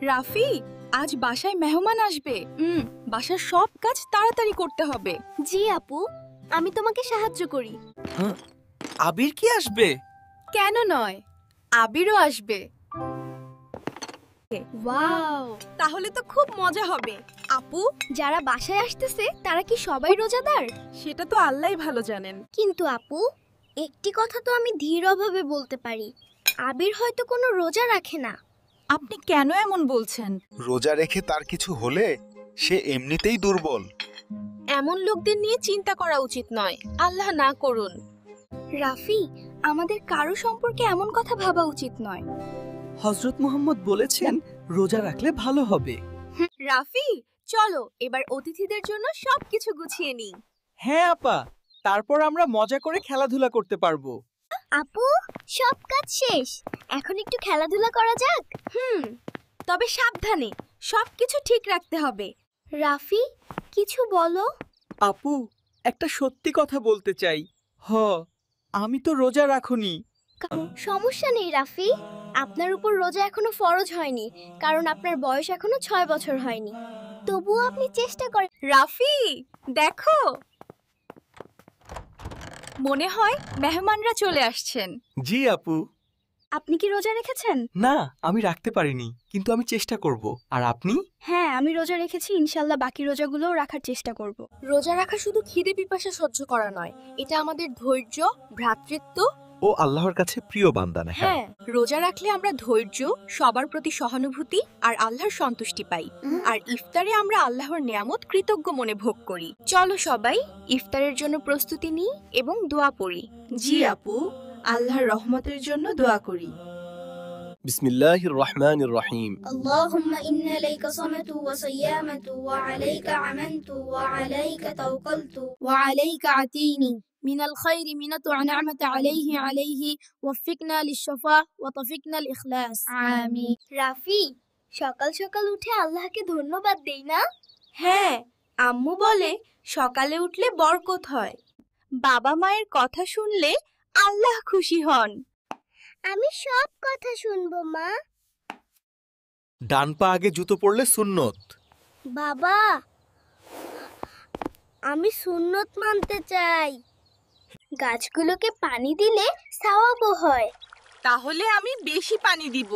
রাফি, আজ বাসায় মেহমান আসবে। বাসার সব কাজ তাড়াতাড়ি করতে হবে। জি আপু, আমি তোমাকে সাহায্য করি। আবির কি আসবে? কেন নয়, আবিরও আসবে। ওয়াও, তাহলে তো খুব মজা হবে। আপু, যারা বাসায় আসতেছে তারা কি সবাই রোজাদার? সেটা তো আল্লাহই ভালো জানেন। কিন্তু আপু, একটি কথা তো আমি দৃঢ়ভাবে বলতে পারি, আবির হয়তো কোনো রোজা রাখে না। আপনি কেন এমন বলছেন? রোজা রেখে তার কিছু হলে সে এমনিতেই দুর্বল। এমন লোকদের নিয়ে চিন্তা করা উচিত নয়। আল্লাহ না করুন। রাফি, আমাদের কারো সম্পর্কে এমন কথা ভাবা উচিত নয়। হযরত মুহাম্মদ বলেছেন রোজা রাখলে ভালো হবে। রাফি, চলো এবার অতিথিদের জন্য সবকিছু গুছিয়ে নিই। হ্যাঁ আপা, তারপর আমরা মজা করে খেলাধুলা করতে পারবো। আপু, সব কাজ শেষ, এখন একটু খেলাধুলা করা যাক। তবে সাবধানে, সবকিছু ঠিক রাখতে হবে। রাফি, কিছু বলো। আপু, একটা সত্যি কথা বলতে চাই। আমি তো রোজা রাখুনি। সমস্যা নেই রাফি, আপনার উপর রোজা এখনো ফরজ হয়নি, কারণ আপনার বয়স এখনো 6 বছর হয়নি। তবুও আপনি চেষ্টা করেন। রাফি, দেখো, মনে হয় মেহমানরা চলে আসছেন। জি আপু। আপনি কি রোজা রেখেছেন? না, আমি রাখতে পারিনি, কিন্তু আমি চেষ্টা করব। আর আপনি? হ্যাঁ, আমি রোজা রেখেছি, ইনশাআল্লাহ বাকি রোজাগুলোও রাখার চেষ্টা করব। রোজা রাখা শুধু খিদে পিপাসা সহ্য করা নয়, এটা আমাদের ধৈর্য, ভ্রাতৃত্ব। ও আল্লাহর কাছে প্রিয় বান্দা না। হ্যাঁ, রোজা রাখলে আমরা ধৈর্য, সবার প্রতি সহানুভূতি আর আল্লাহর সন্তুষ্টি পাই। আর ইফতারে আমরা আল্লাহর নিয়ামত কৃতজ্ঞ মনে ভোগ করি। চলো সবাই ইফতারের জন্য প্রস্তুতি নিই এবং দোয়া পড়ি। জি আপু, আল্লাহর রহমতের জন্য দোয়া করি। বিসমিল্লাহির রহমানির রহিম। اللهم إن إليك صمت وصيامة وعليك عمنت وعليك توكلت وعليك عتيني من الخير منة نعمة عليه وفقنا للشفاء وطفقنا الإخلاص آمين রাফি, সকাল সকাল উঠে আল্লাহকে ধন্যবাদ দেই না? হ্যাঁ, আম্মু বলে সকালে উঠলে বরকত হয়। বাবা মায়ের কথা শুনলে আল্লাহ খুশি হন। আমি সব কথা শুনবো মা। ডান পা আগে জুতো পরলে সুন্নত। বাবা, আমি সুন্নত মানতে চাই। গাছগুলোকে পানি দিলে সওয়াবও হয়। তাহলে আমি বেশি পানি দিব।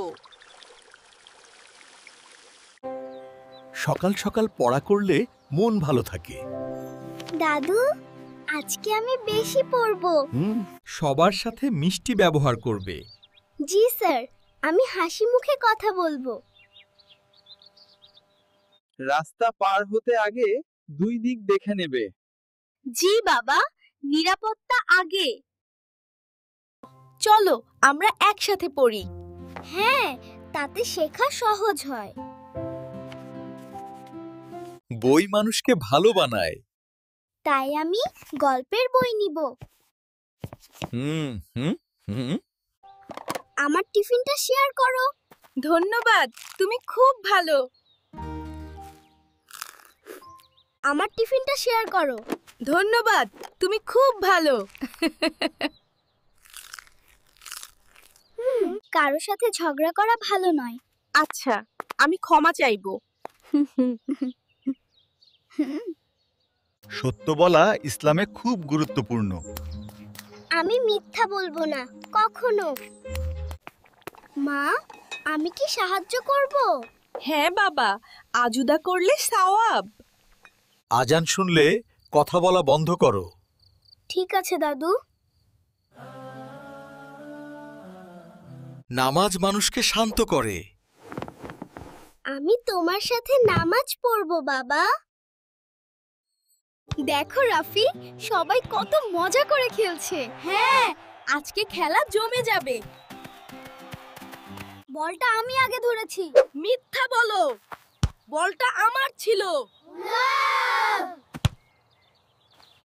সকাল সকাল পড়া করলে মন ভালো থাকে। দাদু, আজকে আমি বেশি পড়বো। সবার সাথে মিষ্টি ব্যবহার করবে। জি স্যার, আমি হাসি মুখে কথা বলবো। রাস্তা পার হতে আগে দুই দিক দেখে নেবে। জি বাবা, নিরাপত্তা আগে। চলো আমরা একসাথে পড়ি। হ্যাঁ, তাতে শেখা সহজ হয়। বই মানুষকে ভালো বানায়। তাই আমি গল্পের বই নিব। হুম হুম হুম আমার টিফিনটা শেয়ার করো। ধন্যবাদ, তুমি খুব ভালো। আমার টিফিনটা শেয়ার করো। ধন্যবাদ, তুমি খুব ভালো। কারো সাথে ঝগড়া করা ভালো নয়। আচ্ছা, আমি ক্ষমা চাইবো। সত্য বলা ইসলামে খুব গুরুত্বপূর্ণ। আমি মিথ্যা বলবো না কখনো। মা, আমি কি সাহায্য করব? হ্যাঁ বাবা, আজুদা করলে সওয়াব। আজান শুনলে কথা বলা বন্ধ করো। ঠিক আছে দাদু। নামাজ মানুষকে শান্ত করে। আমি তোমার সাথে নামাজ পড়বো বাবা। দেখো রাফি, সবাই কত মজা করে খেলছে। হ্যাঁ, আজকে খেলা জমে যাবে। বলটা আমি আগে ধরেছি। মিথ্যা বলো, বলটা আমার ছিল।